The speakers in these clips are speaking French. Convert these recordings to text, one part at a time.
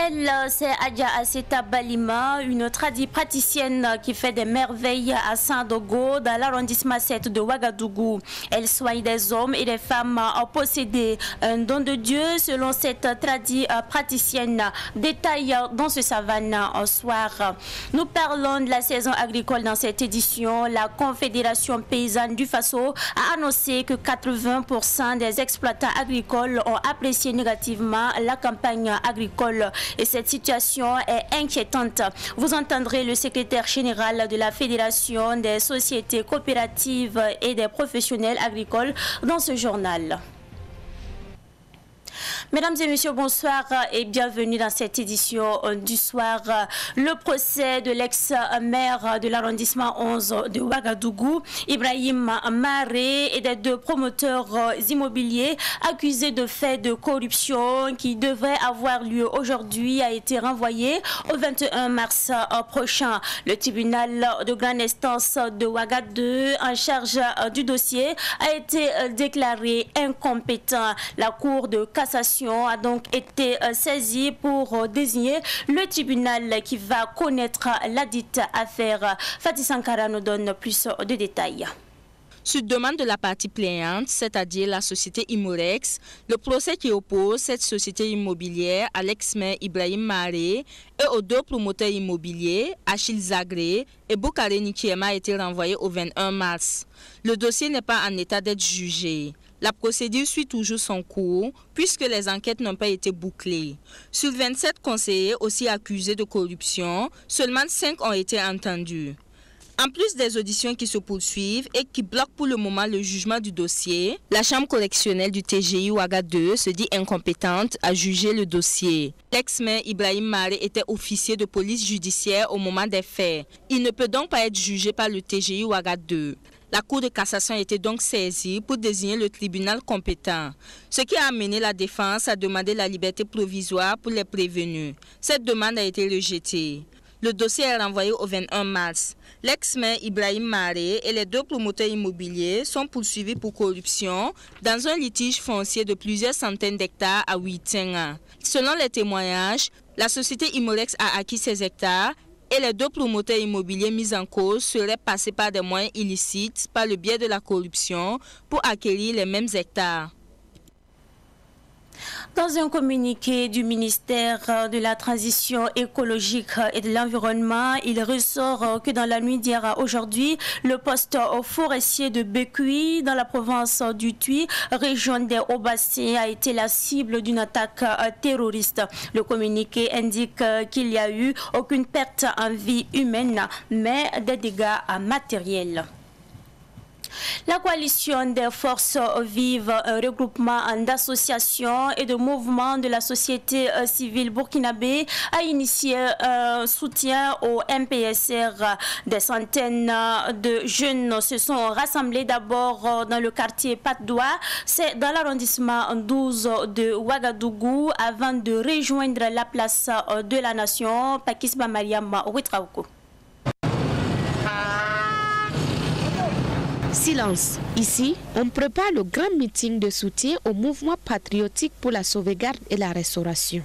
Elle, c'est Adja Aseta Balima, une praticienne qui fait des merveilles à Saint-Dogo, dans l'arrondissement 7 de Ouagadougou. Elle soigne des hommes et des femmes possédés un don de Dieu, selon cette praticienne. Détail dans ce savane au soir. Nous parlons de la saison agricole dans cette édition. La Confédération paysanne du Faso a annoncé que 80% des exploitants agricoles ont apprécié négativement la campagne agricole. Et cette situation est inquiétante. Vous entendrez le secrétaire général de la Fédération des sociétés coopératives et des professionnels agricoles dans ce journal. Mesdames et messieurs, bonsoir et bienvenue dans cette édition du soir. Le procès de l'ex-maire de l'arrondissement 11 de Ouagadougou, Ibrahim Maré, et des deux promoteurs immobiliers accusés de faits de corruption qui devraient avoir lieu aujourd'hui a été renvoyé au 21 mars prochain. Le tribunal de grande instance de Ouaga 2 en charge du dossier a été déclaré incompétent. La Cour de cassation a donc été saisie pour désigner le tribunal qui va connaître la dite affaire. Fatih Sankara nous donne plus de détails. Sur demande de la partie plaignante, c'est-à-dire la société Imorex, le procès qui oppose cette société immobilière à l'ex-maire Ibrahim Maré et aux deux promoteurs immobiliers, Achille Zagré et Boukare Nikiema, a été renvoyé au 21 mars. Le dossier n'est pas en état d'être jugé. La procédure suit toujours son cours puisque les enquêtes n'ont pas été bouclées. Sur 27 conseillers aussi accusés de corruption, seulement 5 ont été entendus. En plus des auditions qui se poursuivent et qui bloquent pour le moment le jugement du dossier, la chambre correctionnelle du TGI Ouaga 2 se dit incompétente à juger le dossier. L'ex-maire Ibrahim Maré était officier de police judiciaire au moment des faits. Il ne peut donc pas être jugé par le TGI Ouaga 2. La Cour de cassation a été donc saisie pour désigner le tribunal compétent, ce qui a amené la défense à demander la liberté provisoire pour les prévenus. Cette demande a été rejetée. Le dossier est renvoyé au 21 mars. L'ex-maire Ibrahim Maré et les deux promoteurs immobiliers sont poursuivis pour corruption dans un litige foncier de plusieurs centaines d'hectares à Ouittenga. Selon les témoignages, la société Imorex a acquis ces hectares et les deux promoteurs immobiliers mis en cause seraient passés par des moyens illicites par le biais de la corruption pour acquérir les mêmes hectares. Dans un communiqué du ministère de la Transition écologique et de l'Environnement, il ressort que dans la nuit d'hier à aujourd'hui, le poste forestier de Bekui, dans la province du Tuy, région des Hauts-Bassins, a été la cible d'une attaque terroriste. Le communiqué indique qu'il n'y a eu aucune perte en vie humaine, mais des dégâts matériels. La coalition des forces vives, un regroupement d'associations et de mouvements de la société civile burkinabé, a initié un soutien au MPSR. Des centaines de jeunes se sont rassemblés d'abord dans le quartier Pat-Doua, c'est dans l'arrondissement 12 de Ouagadougou, avant de rejoindre la place de la Nation, Pakisba Mariam Ouetraouko. Silence. Ici, on prépare le grand meeting de soutien au mouvement patriotique pour la sauvegarde et la restauration.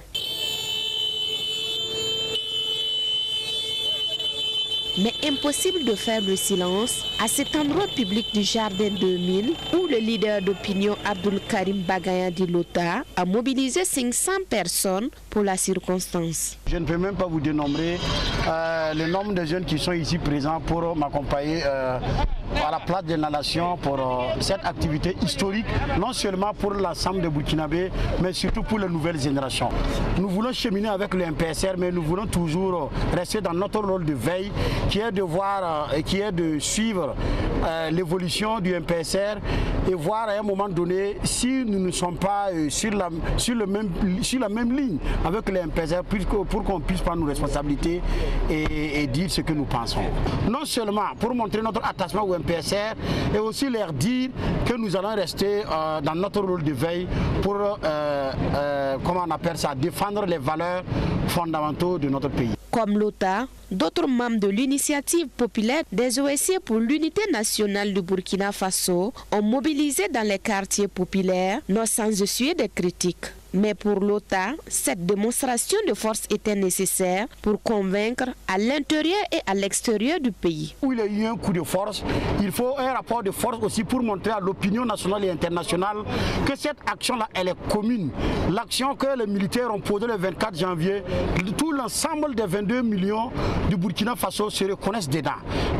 Mais impossible de faire le silence à cet endroit public du Jardin 2000 où le leader d'opinion Abdul Karim Bagaya Dilota a mobilisé 500 personnes pour la circonstance. Je ne peux même pas vous dénombrer le nombre de jeunes qui sont ici présents pour m'accompagner à la place de la nation pour cette activité historique, non seulement pour l'ensemble de Burkinabé, mais surtout pour les nouvelles générations. Nous voulons cheminer avec le MPSR, mais nous voulons toujours rester dans notre rôle de veille, qui est de voir et qui est de suivre l'évolution du MPSR et voir à un moment donné si nous ne sommes pas sur la même ligne avec le MPSR pour qu'on puisse prendre nos responsabilités et dire ce que nous pensons. Non seulement pour montrer notre attachement au MPSR et aussi leur dire que nous allons rester dans notre rôle de veille pour, comment on appelle ça, défendre les valeurs fondamentaux de notre pays. Comme l'OTA, d'autres membres de l'initiative populaire des OSC pour l'unité nationale du Burkina Faso ont mobilisé dans les quartiers populaires, non sans essuyer des critiques. Mais pour l'OTA, cette démonstration de force était nécessaire pour convaincre à l'intérieur et à l'extérieur du pays. Où il y a eu un coup de force, il faut un rapport de force aussi pour montrer à l'opinion nationale et internationale que cette action-là, elle est commune. L'action que les militaires ont posée le 24 janvier, tout l'ensemble des 22 millions du Burkina Faso se reconnaissent dedans.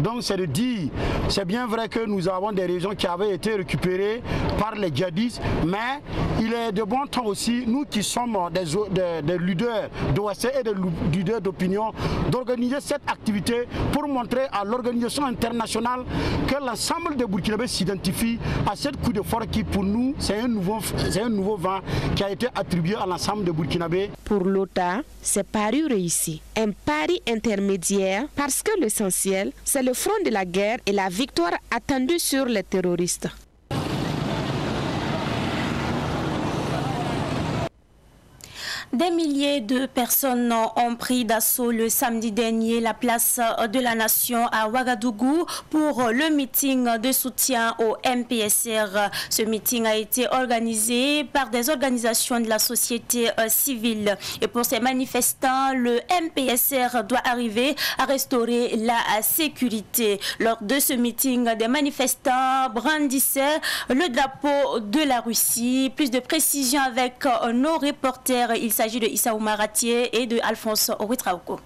Donc c'est de dire, c'est bien vrai que nous avons des régions qui avaient été récupérées par les djihadistes, mais il est de bon temps aussi, nous qui sommes des leaders d'OSCE et des leaders d'opinion, d'organiser cette activité pour montrer à l'organisation internationale que l'ensemble des Burkinabés s'identifient à cette coup de force qui pour nous c'est un nouveau vent qui a été attribué à l'ensemble des Burkinabés. Pour l'OTA, c'est pari réussi. Un pari intermédiaire parce que l'essentiel, c'est le front de la guerre et la victoire attendue sur les terroristes. Des milliers de personnes ont pris d'assaut le samedi dernier la place de la Nation à Ouagadougou pour le meeting de soutien au MPSR. Ce meeting a été organisé par des organisations de la société civile. Et pour ces manifestants, le MPSR doit arriver à restaurer la sécurité. Lors de ce meeting, des manifestants brandissaient le drapeau de la Russie. Plus de précisions avec nos reporters. Il s'agit de Issa Oumaratier et de Alphonse Ouetraouko.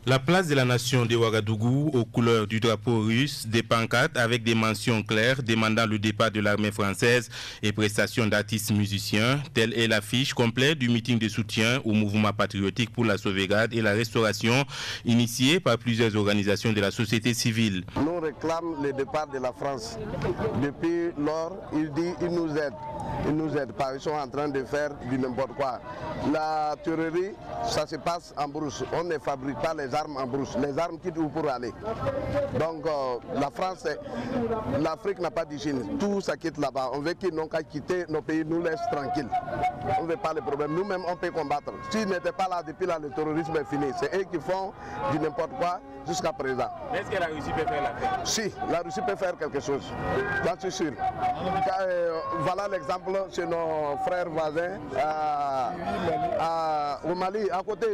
La place de la Nation de Ouagadougou aux couleurs du drapeau russe, des pancartes avec des mentions claires demandant le départ de l'armée française et prestations d'artistes musiciens. Telle est l'affiche complète du meeting de soutien au mouvement patriotique pour la sauvegarde et la restauration initié par plusieurs organisations de la société civile. Nous réclamons le départ de la France. Depuis lors, il dit qu'il nous aide. Ils ne nous aident pas, ils sont en train de faire du n'importe quoi. La tuerie, ça se passe en brousse. On ne fabrique pas les armes en brousse. Les armes quittent où pour aller. Donc la France, l'Afrique n'a pas d'hygiène. Tout ça quitte là-bas. On veut qu'ils n'ont qu'à quitter nos pays, nous laissent tranquilles. On ne veut pas les problèmes. Nous-mêmes, on peut combattre. S'ils n'étaient pas là depuis là, le terrorisme est fini. C'est eux qui font du n'importe quoi jusqu'à présent. Est-ce que la Russie peut faire la paix? Si, la Russie peut faire quelque chose. J'en suis sûr. Voilà l'exemple. Chez nos frères voisins au Mali, à côté.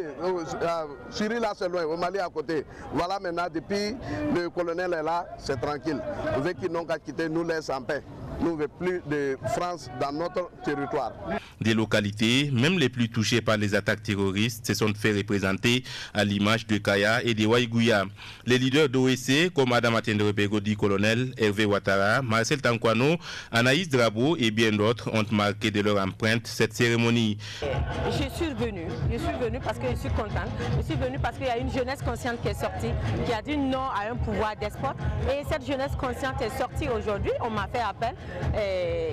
Syrie là c'est loin, au Mali à côté. Voilà maintenant, depuis le colonel est là, c'est tranquille. On veut qu'ils n'ont qu'à quitter, nous laisse en paix. Nous ne voulons plus de France dans notre territoire. Des localités, même les plus touchées par les attaques terroristes, se sont fait représenter à l'image de Kaya et de Waïgouya. Les leaders d'OSCE, comme Adam Atendrebego dit colonel, Hervé Ouattara, Marcel Tankwano, Anaïs Drabo et bien d'autres ont marqué de leur empreinte cette cérémonie. Je suis venue parce que je suis contente. Je suis venue parce qu'il y a une jeunesse consciente qui est sortie, qui a dit non à un pouvoir despote. Et cette jeunesse consciente est sortie aujourd'hui. On m'a fait appel.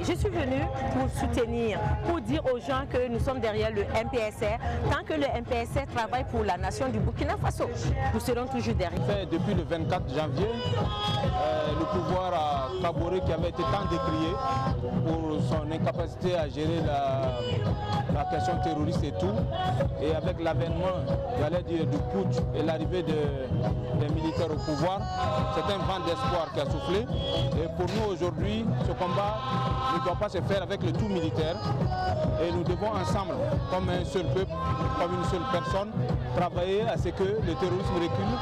Je suis venue pour soutenir, pour dire aux gens que nous sommes derrière le MPSR. Tant que le MPSR travaille pour la nation du Burkina Faso, nous serons toujours derrière. Depuis le 24 janvier, le pouvoir à Kaboré qui avait été tant décrié pour son incapacité à gérer la question terroriste et tout, et avec l'avènement, j'allais dire, du putsch et l'arrivée des militaires au pouvoir, c'est un vent d'espoir qui a soufflé. Et pour nous aujourd'hui, ce combat ne doit pas se faire avec le tout militaire, et nous devons ensemble, comme un seul peuple, comme une seule personne, travailler à ce que le terrorisme recule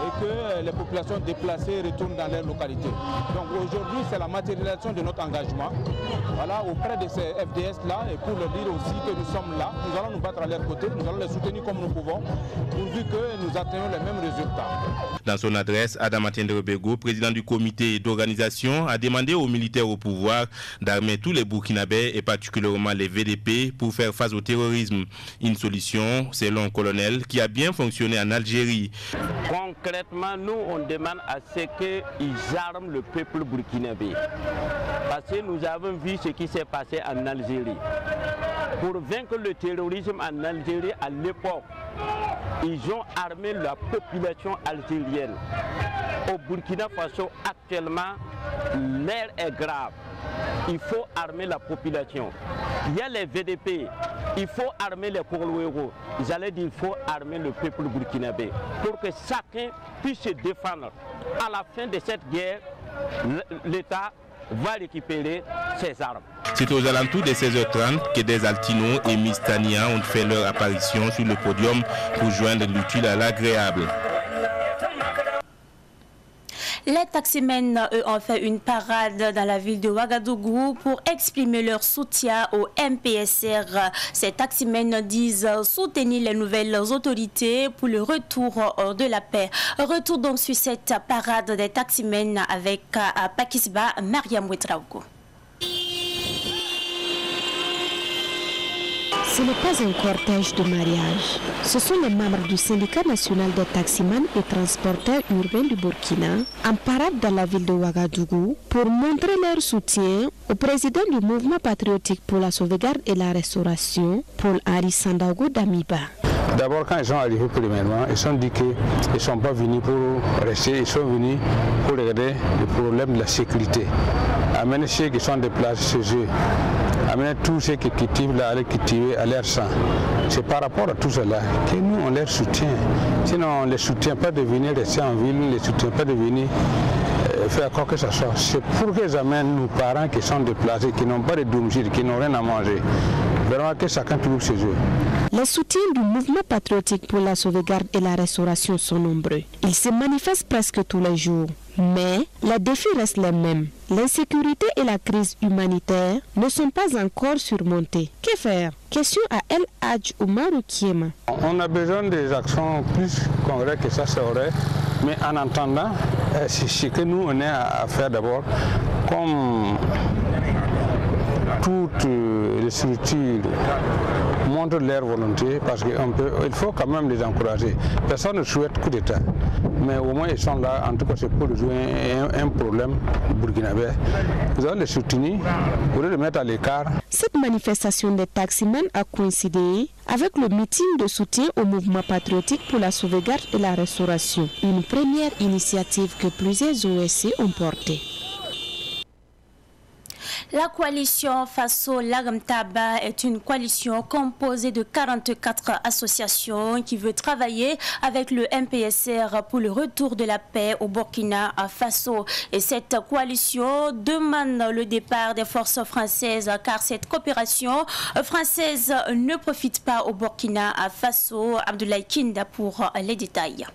et que les populations déplacées retournent dans leur localité. Donc aujourd'hui, c'est la matérialisation de notre engagement, voilà, auprès de ces FDS-là, et pour leur dire aussi que nous sommes là, nous allons nous battre à leur côté, nous allons les soutenir comme nous pouvons, pourvu que nous atteignons les mêmes résultats. Dans son adresse, Adam Atendrebego, président du comité d'organisation, a demandé aux militaires au pouvoir d'armer tous les Burkinabés et particulièrement les VDP pour faire face au terrorisme. Une solution, selon le colonel, qui a bien fonctionné en Algérie. Concrètement, nous, on demande à ce qu'ils arment le peuple burkinabé. Parce que nous avons vu ce qui s'est passé en Algérie. Pour vaincre le terrorisme en Algérie, à l'époque, ils ont armé la population algérienne. Au Burkina Faso, actuellement, l'air est grave. Il faut armer la population. Il y a les VDP, il faut armer les Kourouéros. J'allais dire, il faut armer le peuple burkinabé pour que chacun puisse se défendre. À la fin de cette guerre, l'État va récupérer ses armes. C'est aux alentours des 16h30 que des Altinos et Miss Tania ont fait leur apparition sur le podium pour joindre l'utile à l'agréable. Les taximens, eux, ont fait une parade dans la ville de Ouagadougou pour exprimer leur soutien au MPSR. Ces taximens disent soutenir les nouvelles autorités pour le retour de la paix. Retour donc sur cette parade des taximens avec Pakisba Mariam Ouetraouko. Ce n'est pas un cortège de mariage. Ce sont les membres du syndicat national des taximans et transporteurs urbains du Burkina en parade dans la ville de Ouagadougou pour montrer leur soutien au président du mouvement patriotique pour la sauvegarde et la restauration, Paul-Henri Sandaogo Damiba. D'abord, quand ils sont arrivés premièrement, ils se sont dit qu'ils ne sont pas venus pour rester, ils sont venus pour régler le problème de la sécurité. Amener ceux qui sont déplacés chez eux, amener tous ceux qui cultivent là, à les cultiver à leur sang. C'est par rapport à tout cela que nous, on les soutient. Sinon, on ne les soutient pas de venir rester en ville, on ne les soutient pas de venir faire quoi que ce soit. C'est pour qu'ils amènent nos parents qui sont déplacés, qui n'ont pas de domicile, qui n'ont rien à manger. Vraiment que chacun trouve chez eux. Les soutiens du mouvement patriotique pour la sauvegarde et la restauration sont nombreux. Ils se manifestent presque tous les jours. Mais les défis restent les mêmes. L'insécurité et la crise humanitaire ne sont pas encore surmontées. Que faire? Question à El Hadj Oumarou Kiema. On a besoin des actions plus concrètes que ça serait. Mais en attendant, c'est ce que nous on est à faire d'abord. Comme toutes les structures montrent leur volonté, parce qu'il faut quand même les encourager. Personne ne souhaite coup d'État, mais au moins ils sont là, en tout cas c'est pour résoudre un problème burkinabé. Vous allez les soutenir, vous allez les mettre à l'écart. Cette manifestation des taximans a coïncidé avec le meeting de soutien au mouvement patriotique pour la sauvegarde et la restauration, une première initiative que plusieurs OSC ont portée. La coalition Faso Lagamtaba est une coalition composée de 44 associations qui veut travailler avec le MPSR pour le retour de la paix au Burkina Faso. Et cette coalition demande le départ des forces françaises car cette coopération française ne profite pas au Burkina Faso. Abdoulaye Kinda pour les détails.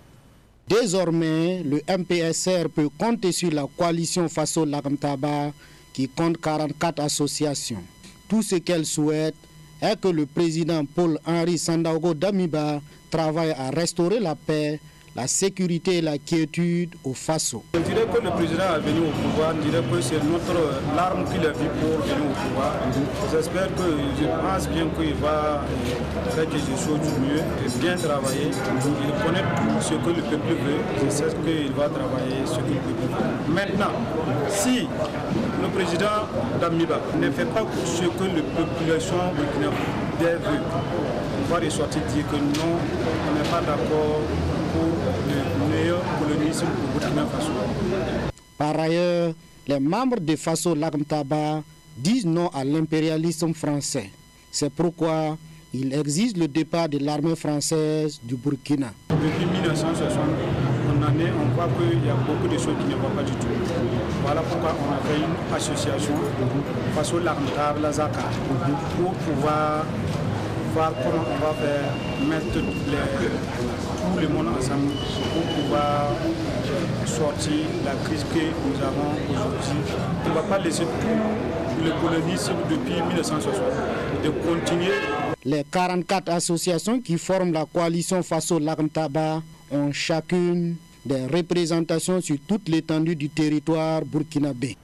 Désormais, le MPSR peut compter sur la coalition Faso Lagamtaba qui compte 44 associations. Tout ce qu'elle souhaite est que le président Paul-Henri Sandaogo Damiba travaille à restaurer la paix, la sécurité et la quiétude au Faso. Je dirais que le président est venu au pouvoir, je dirais que c'est l'arme qu'il a vue pour venir au pouvoir. J'espère je pense bien qu'il va faire quelque chose du mieux, bien travailler. Il connaît tout ce que le peuple veut, je sais qu'il va travailler ce que le peuple veut. Maintenant, si le président Damiba ne fait pas ce que la population burkinabé veut, on va ressortir dire que non, on n'est pas d'accord pour le meilleur colonisme au Burkina Faso. Par ailleurs, les membres de Faso Lagamtaba disent non à l'impérialisme français. C'est pourquoi il exige le départ de l'armée française du Burkina. Depuis 1960, on voit qu'il y a beaucoup de choses qui ne vont pas du tout. Voilà pourquoi on a fait une association, Faso Lagamtaba, la Zaka, pour pouvoir voir comment on va faire mettre tout le monde ensemble pour pouvoir sortir la crise que nous avons aujourd'hui. On ne va pas laisser tout le colonisme depuis 1960 de continuer. Les 44 associations qui forment la coalition Faso Lagamtaba ont chacune des représentations sur toute l'étendue du territoire burkinabé.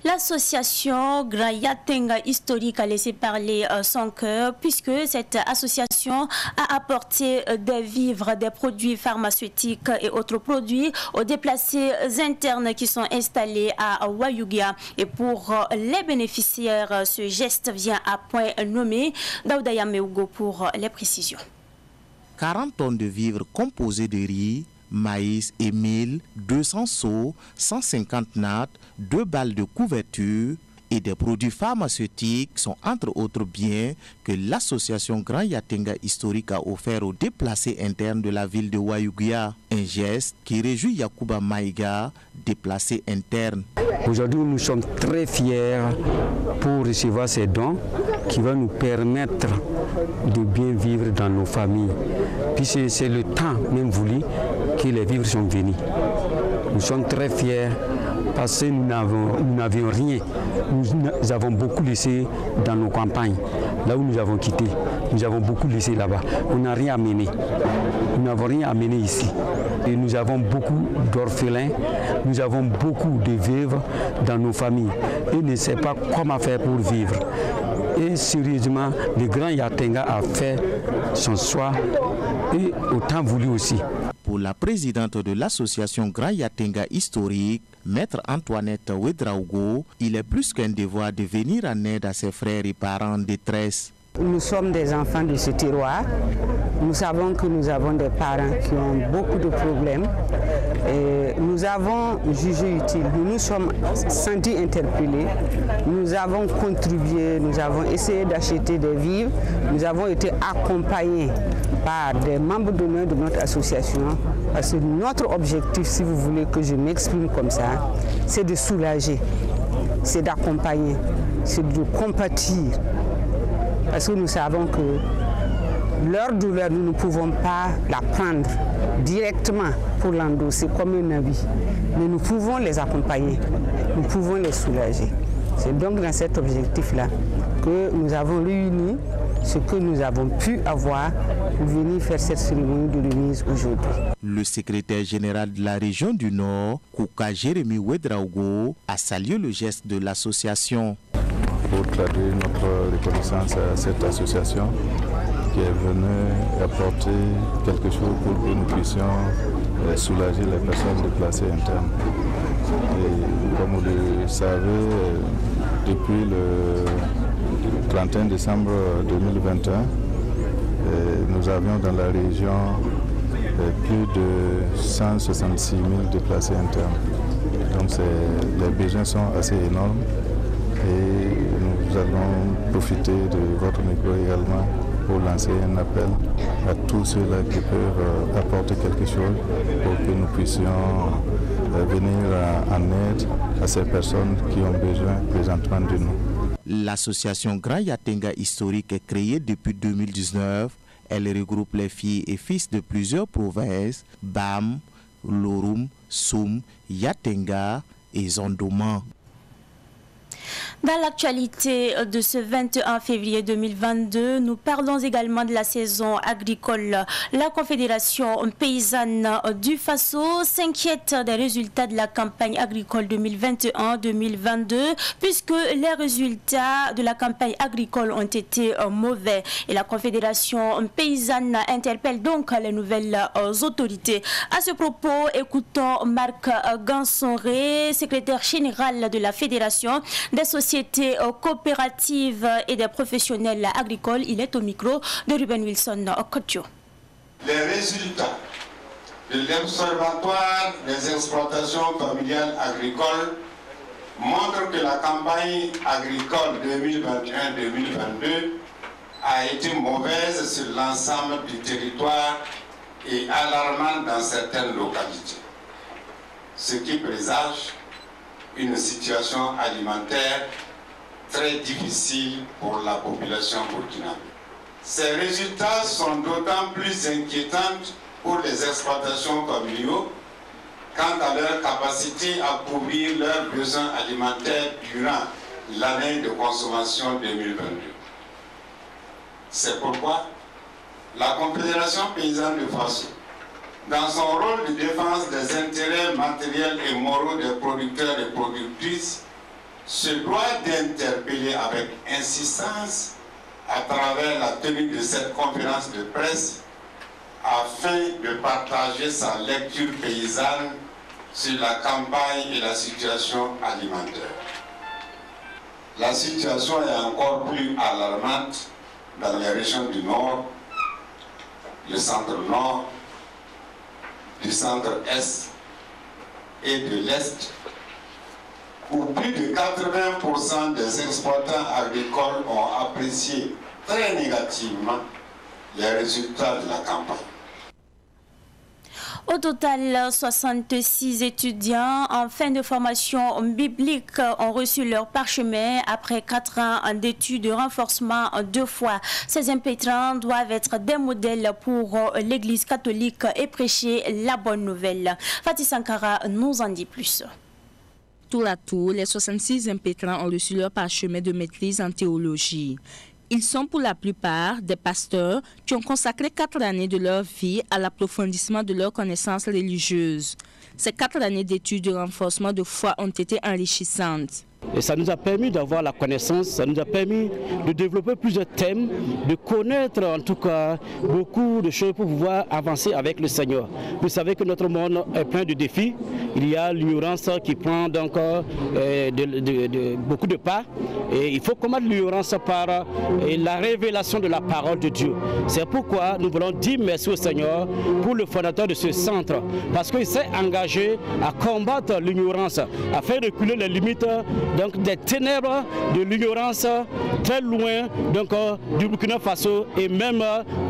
L'association Grand Yatenga Historique a laissé parler son cœur puisque cette association a apporté des vivres, des produits pharmaceutiques et autres produits aux déplacés internes qui sont installés à Wayugia. Et pour les bénéficiaires, ce geste vient à point nommé. Daouda Yameugo pour les précisions. 40 tonnes de vivres composés de riz, maïs et mil, 200 seaux, 150 nattes, 2 balles de couverture et des produits pharmaceutiques sont entre autres biens que l'association Grand Yatenga Historique a offert aux déplacés internes de la ville de Wayuguya. Un geste qui réjouit Yakuba Maïga, déplacé interne. Aujourd'hui, nous sommes très fiers pour recevoir ces dons qui vont nous permettre de bien vivre dans nos familles. Puis c'est le temps même voulu que les vivres sont venus. Nous sommes très fiers parce que nous n'avions rien. Nous avons beaucoup laissé dans nos campagnes, là où nous avons quitté. Nous avons beaucoup laissé là-bas. On n'a rien amené. Nous n'avons rien amené ici. Et nous avons beaucoup d'orphelins, nous avons beaucoup de veuves dans nos familles. Et ne savent pas comment faire pour vivre. Et sérieusement, le Grand Yatenga a fait son choix et au temps voulu aussi. Pour la présidente de l'association Grand Yatenga Historique, Maître Antoinette Ouedraogo, il est plus qu'un devoir de venir en aide à ses frères et parents en détresse. Nous sommes des enfants de ce terroir. Nous savons que nous avons des parents qui ont beaucoup de problèmes. Et nous avons jugé utile, nous nous sommes sentis interpellés. Nous avons contribué, nous avons essayé d'acheter des vivres. Nous avons été accompagnés par des membres d'honneur de notre association. Parce que notre objectif, si vous voulez que je m'exprime comme ça, c'est de soulager, c'est d'accompagner, c'est de compatir. Parce que nous savons que leur douleur, nous ne pouvons pas la prendre directement pour l'endosser comme un habit. Mais nous pouvons les accompagner, nous pouvons les soulager. C'est donc dans cet objectif-là que nous avons réuni ce que nous avons pu avoir pour venir faire cette cérémonie de remise aujourd'hui. Le secrétaire général de la région du Nord, Kouka Jérémy Ouedraogo, a salué le geste de l'association. Pour traduire notre reconnaissance à cette association qui est venue apporter quelque chose pour que nous puissions soulager les personnes déplacées internes. Et comme vous le savez, depuis le 31 décembre 2021, nous avions dans la région plus de 166 000 déplacés internes. Donc les besoins sont assez énormes. Et nous allons profiter de votre micro également pour lancer un appel à tous ceux-là qui peuvent apporter quelque chose pour que nous puissions venir en aide à ces personnes qui ont besoin présentement de nous. L'association Grand Yatenga Historique est créée depuis 2019. Elle regroupe les filles et fils de plusieurs provinces, Bam, Lorum, Soum, Yatenga et Zondoman. Dans l'actualité de ce 21 février 2022, nous parlons également de la saison agricole. La Confédération paysanne du Faso s'inquiète des résultats de la campagne agricole 2021-2022 puisque les résultats de la campagne agricole ont été mauvais. Et la Confédération paysanne interpelle donc les nouvelles autorités. À ce propos, écoutons Marc Gansonré, secrétaire général de la Fédération des sociétés coopératives et des professionnels agricoles. Il est au micro de Ruben Wilson Okotio. Les résultats de l'Observatoire des exploitations familiales agricoles montrent que la campagne agricole 2021-2022 a été mauvaise sur l'ensemble du territoire et alarmante dans certaines localités, ce qui présage une situation alimentaire très difficile pour la population burkinabé. Ces résultats sont d'autant plus inquiétants pour les exploitations familiales quant à leur capacité à couvrir leurs besoins alimentaires durant l'année de consommation 2022. C'est pourquoi la Confédération paysanne du Faso, dans son rôle de défense des intérêts matériels et moraux des producteurs et productrices, se doit d'interpeller avec insistance à travers la tenue de cette conférence de presse afin de partager sa lecture paysanne sur la campagne et la situation alimentaire. La situation est encore plus alarmante dans les régions du Nord, le centre-Nord, du centre-Est et de l'Est, où plus de 80% des exploitants agricoles ont apprécié très négativement les résultats de la campagne. Au total, 66 étudiants en fin de formation biblique ont reçu leur parchemin après 4 ans d'études de renforcement 2 fois. Ces impétrants doivent être des modèles pour l'Église catholique et prêcher la bonne nouvelle. Fatih Sankara nous en dit plus. Tour à tour, les 66 impétrants ont reçu leur parchemin de maîtrise en théologie. Ils sont pour la plupart des pasteurs qui ont consacré 4 années de leur vie à l'approfondissement de leurs connaissances religieuses. Ces 4 années d'études de renforcement de foi ont été enrichissantes. Et ça nous a permis d'avoir la connaissance, ça nous a permis de développer plusieurs thèmes, de connaître en tout cas beaucoup de choses pour pouvoir avancer avec le Seigneur. Vous savez que notre monde est plein de défis. Il y a l'ignorance qui prend donc beaucoup de pas. Et il faut combattre l'ignorance par la révélation de la parole de Dieu. C'est pourquoi nous voulons dire merci au Seigneur pour le fondateur de ce centre. Parce qu'il s'est engagé à combattre l'ignorance, à faire reculer les limites donc des ténèbres de l'ignorance très loin donc, du Burkina Faso et même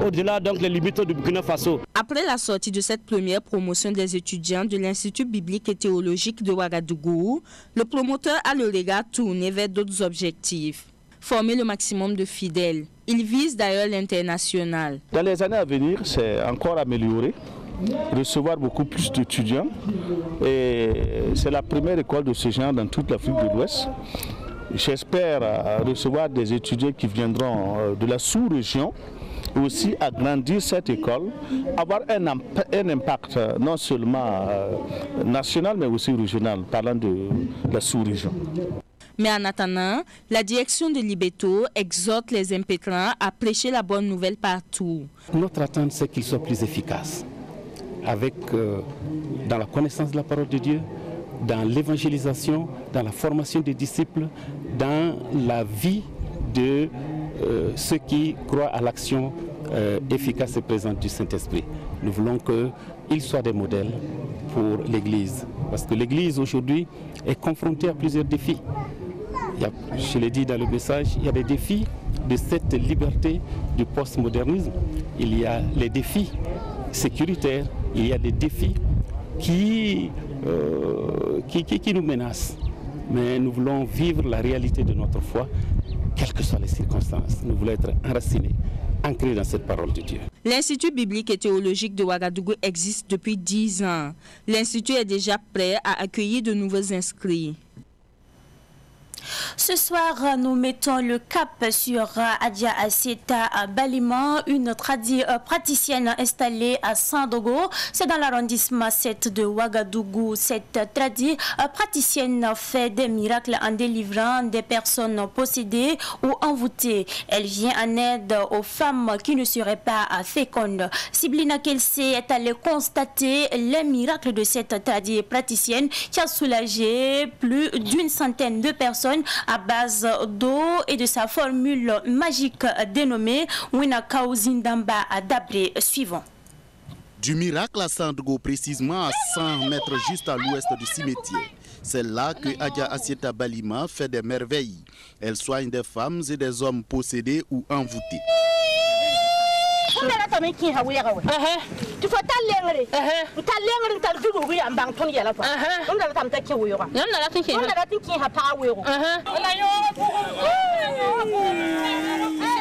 au-delà donc les limites du Burkina Faso. Après la sortie de cette première promotion des étudiants de l'Institut biblique et théologique de Ouagadougou, le promoteur a le regard tourné vers d'autres objectifs. Former le maximum de fidèles. Il vise d'ailleurs l'international. Dans les années à venir, c'est encore amélioré. Recevoir beaucoup plus d'étudiants et c'est la première école de ce genre dans toute l'Afrique de l'Ouest. J'espère recevoir des étudiants qui viendront de la sous-région, aussi agrandir cette école, avoir un impact non seulement national mais aussi régional, parlant de la sous-région. Mais en attendant, la direction de Libetto exhorte les impétrants à prêcher la bonne nouvelle partout. Notre attente, c'est qu'ils soient plus efficaces. Dans la connaissance de la parole de Dieu, dans l'évangélisation, dans la formation des disciples, dans la vie de ceux qui croient à l'action efficace et présente du Saint-Esprit. Nous voulons qu'ils soient des modèles pour l'Église. Parce que l'Église aujourd'hui est confrontée à plusieurs défis. Je l'ai dit dans le message, il y a des défis de cette liberté du postmodernisme. Il y a les défis sécuritaires, il y a des défis qui nous menacent. Mais nous voulons vivre la réalité de notre foi, quelles que soient les circonstances. Nous voulons être enracinés, ancrés dans cette parole de Dieu. L'Institut biblique et théologique de Ouagadougou existe depuis 10 ans. L'Institut est déjà prêt à accueillir de nouveaux inscrits. Ce soir, nous mettons le cap sur Adja Asseta Balima, une praticienne installée à Sandogo. C'est dans l'arrondissement 7 de Ouagadougou. Cette praticienne fait des miracles en délivrant des personnes possédées ou envoûtées. Elle vient en aide aux femmes qui ne seraient pas fécondes. Siblina Kelsey est allée constater les miracles de cette praticienne qui a soulagé plus d'une centaine de personnes à base d'eau et de sa formule magique dénommée Winakao Zindamba à Dabré. Suivant. Du miracle à Sandogo, précisément à 100 mètres juste à l'ouest du cimetière. C'est là que Adja Asseta Balima fait des merveilles. Elle soigne des femmes et des hommes possédés ou envoûtés.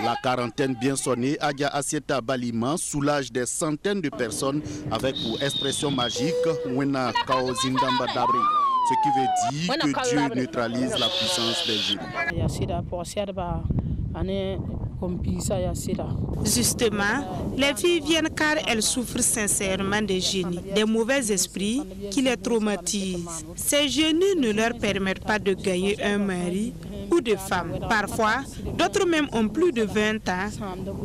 La quarantaine bien sonnée, Adja Asseta Balima soulage des centaines de personnes avec pour expression magique Wena Kaozindamba Dabré, ce qui veut dire que Dieu neutralise la puissance des génies. Justement, les filles viennent car elles souffrent sincèrement des génies, des mauvais esprits qui les traumatisent. Ces génies ne leur permettent pas de gagner un mari ou de femme. Parfois, d'autres même ont plus de 20 ans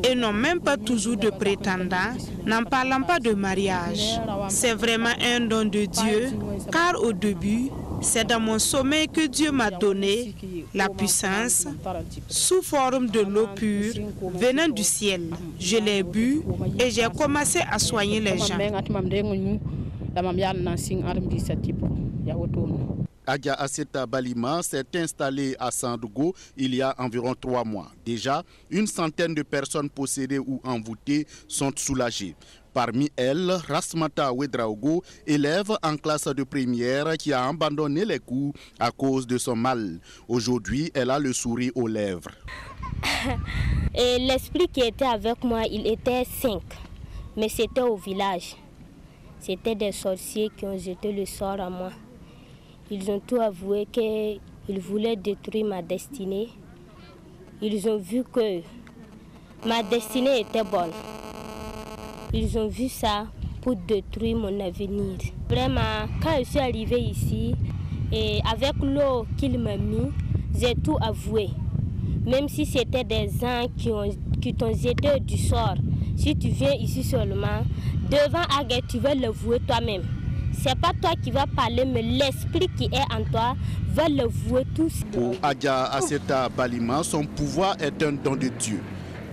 et n'ont même pas toujours de prétendants, n'en parlant pas de mariage. C'est vraiment un don de Dieu, car au début, c'est dans mon sommeil que Dieu m'a donné la puissance sous forme de l'eau pure venant du ciel. Je l'ai bu et j'ai commencé à soigner les gens. Adja Asseta Balima s'est installée à Sandougou il y a environ 3 mois. Déjà, une centaine de personnes possédées ou envoûtées sont soulagées. Parmi elles, Rasmata Ouedraogo, élève en classe de première qui a abandonné les cours à cause de son mal. Aujourd'hui, elle a le sourire aux lèvres. Et l'esprit qui était avec moi, il était 5, mais c'était au village. C'était des sorciers qui ont jeté le sort à moi. Ils ont tout avoué qu'ils voulaient détruire ma destinée. Ils ont vu que ma destinée était bonne. Ils ont vu ça pour détruire mon avenir. Vraiment, quand je suis arrivée ici, et avec l'eau qu'il m'a mis, j'ai tout avoué. Même si c'était des gens qui t'ont jeté du sort. Si tu viens ici seulement, devant Aguet, tu vas l'avouer toi-même. C'est pas toi qui vas parler, mais l'esprit qui est en toi va l'avouer tous. Pour Adja Asseta Balima, son pouvoir est un don de Dieu.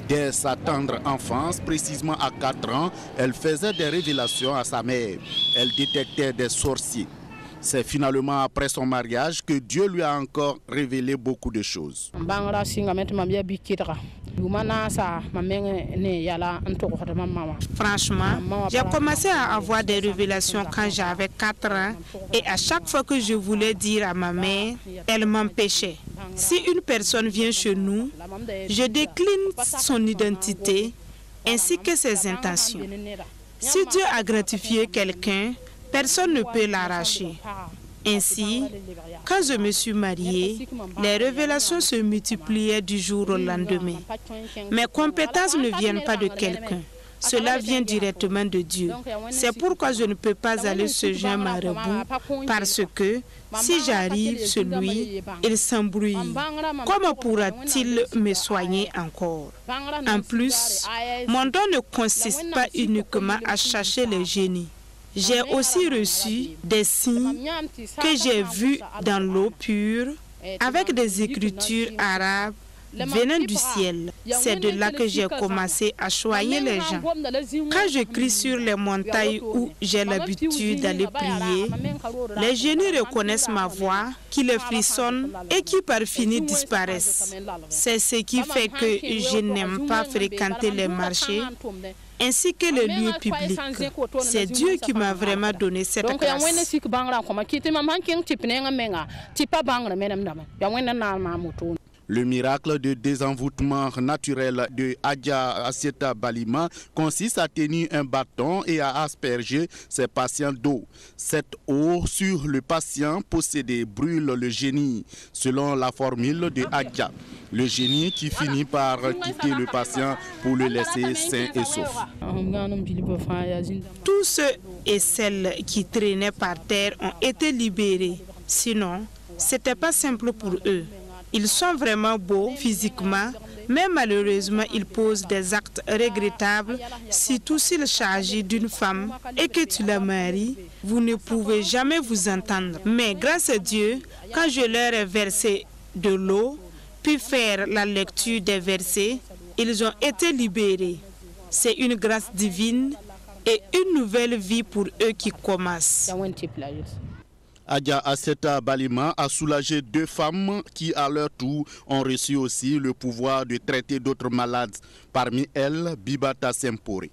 Dès sa tendre enfance, précisément à 4 ans, elle faisait des révélations à sa mère. Elle détectait des sorciers. C'est finalement après son mariage que Dieu lui a encore révélé beaucoup de choses. Franchement, j'ai commencé à avoir des révélations quand j'avais 4 ans et à chaque fois que je voulais dire à ma mère, elle m'empêchait. Si une personne vient chez nous, je décline son identité ainsi que ses intentions. Si Dieu a gratifié quelqu'un, personne ne peut l'arracher. Ainsi, quand je me suis mariée, les révélations se multipliaient du jour au lendemain. Mes compétences ne viennent pas de quelqu'un. Cela vient directement de Dieu. C'est pourquoi je ne peux pas aller chez Jean Marabout, parce que si j'arrive chez lui, il s'embrouille. Comment pourra-t-il me soigner encore? En plus, mon don ne consiste pas uniquement à chercher les génies. J'ai aussi reçu des signes que j'ai vus dans l'eau pure avec des écritures arabes venant du ciel. C'est de là que j'ai commencé à choyer les gens. Quand je crie sur les montagnes où j'ai l'habitude d'aller prier, les génies reconnaissent ma voix, qui les frissonne et qui par fini disparaissent. C'est ce qui fait que je n'aime pas fréquenter les marchés ainsi que les lieux publics. C'est Dieu qui m'a vraiment donné cette grâce. Le miracle de désenvoûtement naturel de Adja Asseta Balima consiste à tenir un bâton et à asperger ses patients d'eau. Cette eau sur le patient possédé brûle le génie, selon la formule de Adja. Le génie qui finit par quitter le patient pour le laisser sain et sauf. Tous ceux et celles qui traînaient par terre ont été libérés. Sinon, ce n'était pas simple pour eux. Ils sont vraiment beaux physiquement, mais malheureusement, ils posent des actes regrettables. Surtout s'il s'agit d'une femme et que tu la maries, vous ne pouvez jamais vous entendre. Mais grâce à Dieu, quand je leur ai versé de l'eau, puis faire la lecture des versets, ils ont été libérés. C'est une grâce divine et une nouvelle vie pour eux qui commence. Adja Asseta Balima a soulagé 2 femmes qui, à leur tour, ont reçu aussi le pouvoir de traiter d'autres malades. Parmi elles, Bibata Sempori.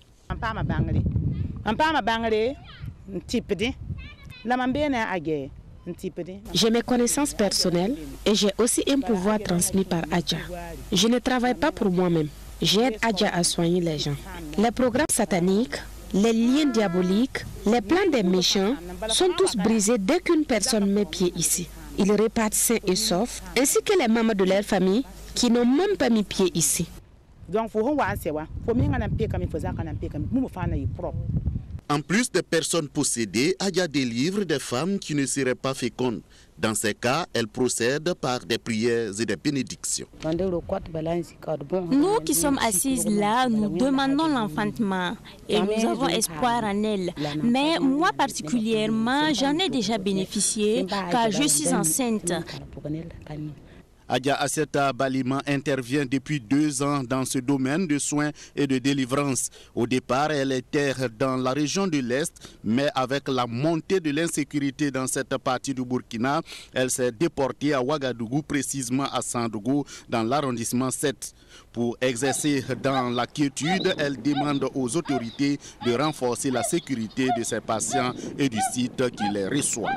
J'ai mes connaissances personnelles et j'ai aussi un pouvoir transmis par Adja. Je ne travaille pas pour moi-même. J'aide Adja à soigner les gens. Les programmes sataniques, les liens diaboliques, les plans des méchants sont tous brisés dès qu'une personne met pied ici. Ils repartent sains et saufs, ainsi que les membres de leur famille qui n'ont même pas mis pied ici. En plus des personnes possédées, Adja délivre des femmes qui ne seraient pas fécondes. Dans ces cas, elle procède par des prières et des bénédictions. Nous qui sommes assises là, nous demandons l'enfantement et nous avons espoir en elle. Mais moi particulièrement, j'en ai déjà bénéficié car je suis enceinte. Adja Asseta Balima intervient depuis 2 ans dans ce domaine de soins et de délivrance. Au départ, elle était dans la région de l'Est, mais avec la montée de l'insécurité dans cette partie du Burkina, elle s'est déportée à Ouagadougou, précisément à Sandougou, dans l'arrondissement 7. Pour exercer dans la quiétude, elle demande aux autorités de renforcer la sécurité de ses patients et du site qui les reçoit.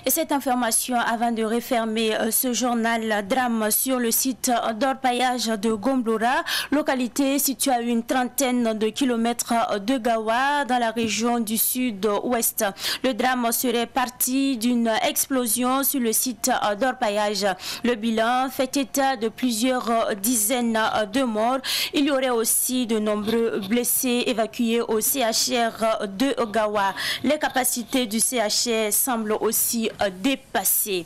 Et cette information, avant de refermer ce journal, drame sur le site d'orpaillage de Gomblora, localité située à une trentaine de kilomètres de Gawa, dans la région du sud-ouest. Le drame serait parti d'une explosion sur le site d'orpaillage. Le bilan fait état de plusieurs dizaines de morts. Il y aurait aussi de nombreux blessés évacués au CHR de Gawa. Les capacités du CHR semblent aussi dépassé.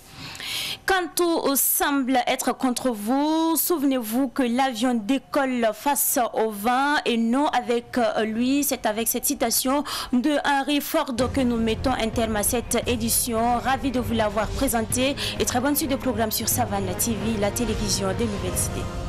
Quand tout semble être contre vous, souvenez-vous que l'avion décolle face au vent et non avec lui. C'est avec cette citation de Henry Ford que nous mettons un terme à cette édition. Ravi de vous l'avoir présenté et très bonne suite de programme sur Savannah TV, la télévision des nouvelles idées.